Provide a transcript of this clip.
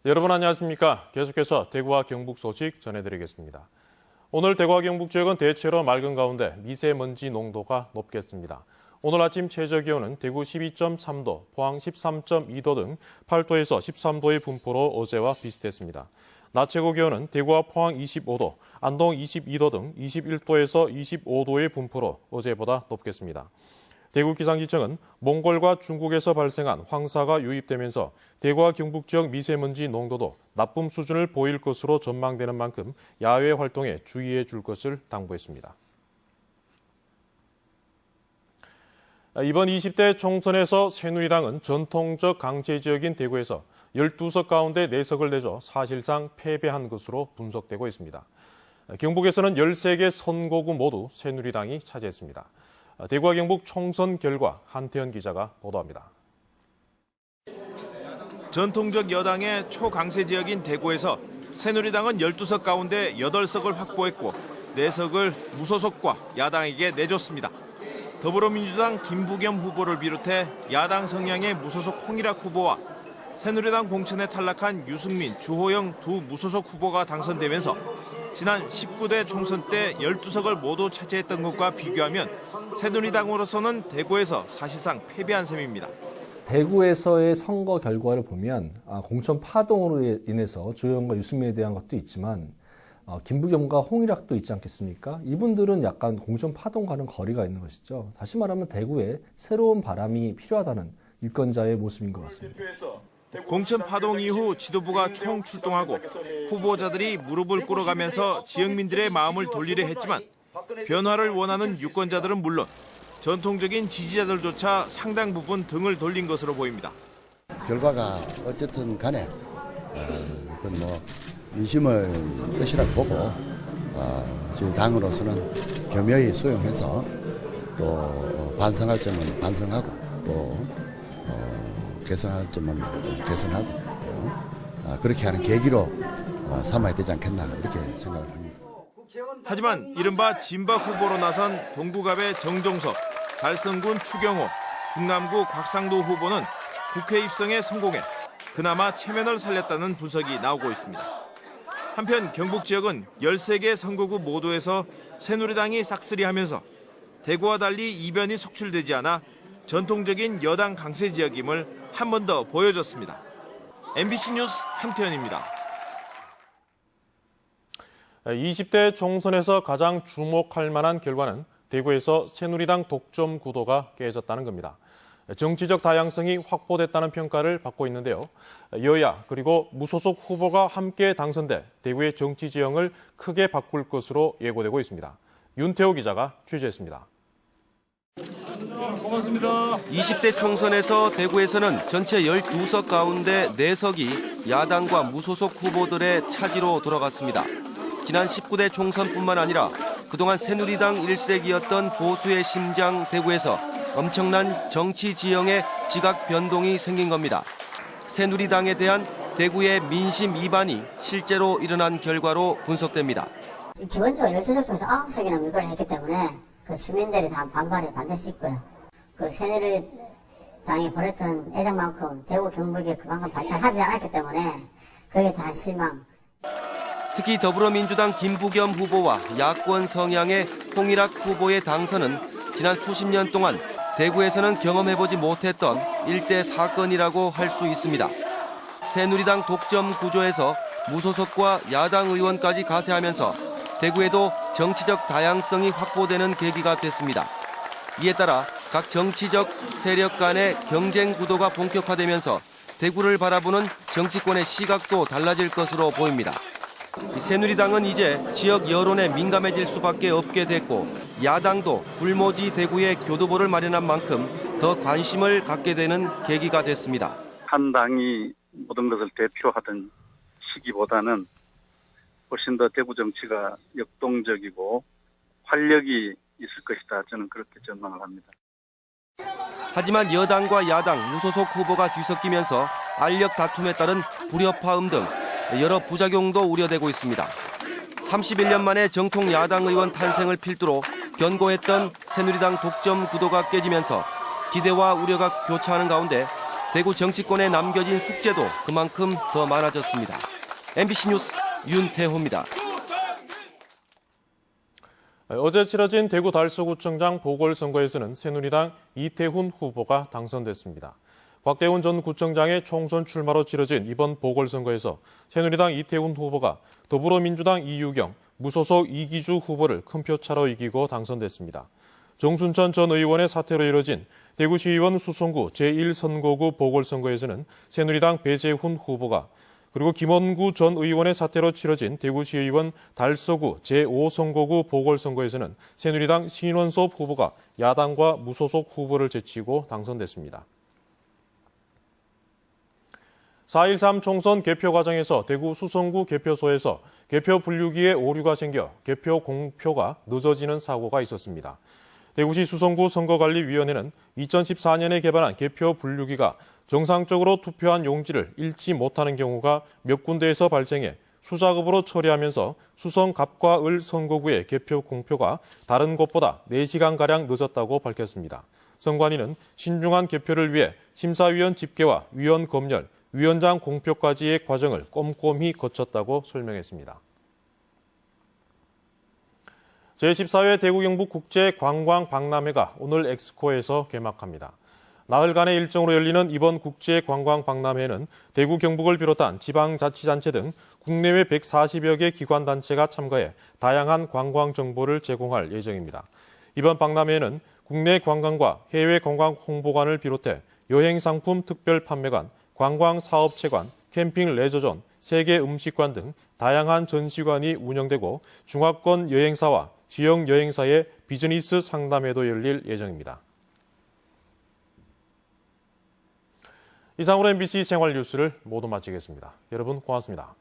여러분 안녕하십니까? 계속해서 대구와 경북 소식 전해드리겠습니다. 오늘 대구와 경북 지역은 대체로 맑은 가운데 미세먼지 농도가 높겠습니다. 오늘 아침 최저기온은 대구 12.3도, 포항 13.2도 등 8도에서 13도의 분포로 어제와 비슷했습니다. 낮 최고 기온은 대구와 포항 25도, 안동 22도 등 21도에서 25도의 분포로 어제보다 높겠습니다. 대구기상지청은 몽골과 중국에서 발생한 황사가 유입되면서 대구와 경북 지역 미세먼지 농도도 나쁨 수준을 보일 것으로 전망되는 만큼 야외 활동에 주의해 줄 것을 당부했습니다. 이번 20대 총선에서 새누리당은 전통적 강제 지역인 대구에서 12석 가운데 4석을 내줘 사실상 패배한 것으로 분석되고 있습니다. 경북에서는 13개 선거구 모두 새누리당이 차지했습니다. 대구와 경북 총선 결과 한태현 기자가 보도합니다. 전통적 여당의 초강세 지역인 대구에서 새누리당은 12석 가운데 8석을 확보했고 4석을 무소속과 야당에게 내줬습니다. 더불어민주당 김부겸 후보를 비롯해 야당 성향의 무소속 홍일학 후보와 새누리당 공천에 탈락한 유승민, 주호영 두 무소속 후보가 당선되면서 지난 19대 총선 때 12석을 모두 차지했던 것과 비교하면 새누리당으로서는 대구에서 사실상 패배한 셈입니다. 대구에서의 선거 결과를 보면 공천 파동으로 인해서 주호영과 유승민에 대한 것도 있지만 김부겸과 홍일학도 있지 않겠습니까? 이분들은 약간 공천 파동과는 거리가 있는 것이죠. 다시 말하면 대구에 새로운 바람이 필요하다는 유권자의 모습인 것 같습니다. 공천 파동 이후 지도부가 총출동하고 후보자들이 무릎을 꿇어가면서 지역민들의 마음을 돌리려 했지만 변화를 원하는 유권자들은 물론 전통적인 지지자들조차 상당 부분 등을 돌린 것으로 보입니다. 결과가 어쨌든 간에 그건 민심의 뜻이라고 보고 저희 당으로서는 겸허히 수용해서 또 반성할 점은 반성하고 또 개선할 점은 개선하고 그렇게 하는 계기로 삼아야 되지 않겠나 이렇게 생각을 합니다. 하지만 이른바 진박 후보로 나선 동구갑의 정종석, 달성군 추경호, 중남구 곽상도 후보는 국회 입성에 성공해 그나마 체면을 살렸다는 분석이 나오고 있습니다. 한편 경북 지역은 13개 선거구 모두에서 새누리당이 싹쓸이하면서 대구와 달리 이변이 속출되지 않아 전통적인 여당 강세 지역임을 한 번 더 보여줬습니다. MBC 뉴스 한태현입니다. 20대 총선에서 가장 주목할 만한 결과는 대구에서 새누리당 독점 구도가 깨졌다는 겁니다. 정치적 다양성이 확보됐다는 평가를 받고 있는데요. 여야 그리고 무소속 후보가 함께 당선돼 대구의 정치 지형을 크게 바꿀 것으로 예고되고 있습니다. 윤태호 기자가 취재했습니다. 고맙습니다. 20대 총선에서 대구에서는 전체 12석 가운데 4석이 야당과 무소속 후보들의 차지로 돌아갔습니다. 지난 19대 총선뿐만 아니라 그동안 새누리당 일색이었던 보수의 심장 대구에서 엄청난 정치 지형의 지각 변동이 생긴 겁니다. 새누리당에 대한 대구의 민심 이반이 실제로 일어난 결과로 분석됩니다. 기본적으로 12석 중에서 9석이나 물건을 했기 때문에 그 시민들이 다 반발에 반드시 있고요. 그 새누리당이 보냈던 애정만큼 대구 경북에 그만큼 발전하지 않았기 때문에 그게 다 실망. 특히 더불어민주당 김부겸 후보와 야권 성향의 홍일학 후보의 당선은 지난 수십 년 동안 대구에서는 경험해보지 못했던 일대 사건이라고 할 수 있습니다. 새누리당 독점 구조에서 무소속과 야당 의원까지 가세하면서 대구에도 정치적 다양성이 확보되는 계기가 됐습니다. 이에 따라 각 정치적 세력 간의 경쟁 구도가 본격화되면서 대구를 바라보는 정치권의 시각도 달라질 것으로 보입니다. 새누리당은 이제 지역 여론에 민감해질 수밖에 없게 됐고 야당도 불모지 대구의 교두보를 마련한 만큼 더 관심을 갖게 되는 계기가 됐습니다. 한 당이 모든 것을 대표하던 시기보다는 훨씬 더 대구 정치가 역동적이고 활력이 있을 것이다. 저는 그렇게 전망을 합니다. 하지만 여당과 야당, 무소속 후보가 뒤섞이면서 알력 다툼에 따른 불협화음 등 여러 부작용도 우려되고 있습니다. 31년 만에 정통 야당 의원 탄생을 필두로 견고했던 새누리당 독점 구도가 깨지면서 기대와 우려가 교차하는 가운데 대구 정치권에 남겨진 숙제도 그만큼 더 많아졌습니다. MBC 뉴스 윤태호입니다. 어제 치러진 대구 달서구청장 보궐선거에서는 새누리당 이태훈 후보가 당선됐습니다. 곽대훈 전 구청장의 총선 출마로 치러진 이번 보궐선거에서 새누리당 이태훈 후보가 더불어민주당 이유경, 무소속 이기주 후보를 큰 표차로 이기고 당선됐습니다. 정순천 전 의원의 사퇴로 이뤄진 대구시의원 수성구 제1선거구 보궐선거에서는 새누리당 배재훈 후보가, 그리고 김원구 전 의원의 사퇴로 치러진 대구시의원 달서구 제5선거구 보궐선거에서는 새누리당 신원섭 후보가 야당과 무소속 후보를 제치고 당선됐습니다. 4.13 총선 개표 과정에서 대구 수성구 개표소에서 개표 분류기에 오류가 생겨 개표 공표가 늦어지는 사고가 있었습니다. 대구시 수성구 선거관리위원회는 2014년에 개발한 개표 분류기가 정상적으로 투표한 용지를 읽지 못하는 경우가 몇 군데에서 발생해 수작업으로 처리하면서 수성 갑과 을 선거구의 개표 공표가 다른 곳보다 4시간가량 늦었다고 밝혔습니다. 선관위는 신중한 개표를 위해 심사위원 집계와 위원 검열, 위원장 공표까지의 과정을 꼼꼼히 거쳤다고 설명했습니다. 제14회 대구 경북 국제관광박람회가 오늘 엑스코에서 개막합니다. 나흘간의 일정으로 열리는 이번 국제관광박람회는 대구 경북을 비롯한 지방자치단체 등 국내외 140여 개 기관단체가 참가해 다양한 관광 정보를 제공할 예정입니다. 이번 박람회에는 국내 관광과 해외 관광 홍보관을 비롯해 여행상품 특별 판매관, 관광사업체관, 캠핑 레저존, 세계 음식관 등 다양한 전시관이 운영되고 중화권 여행사와 지역 여행사의 비즈니스 상담회도 열릴 예정입니다. 이상으로 MBC 생활 뉴스를 모두 마치겠습니다. 여러분 고맙습니다.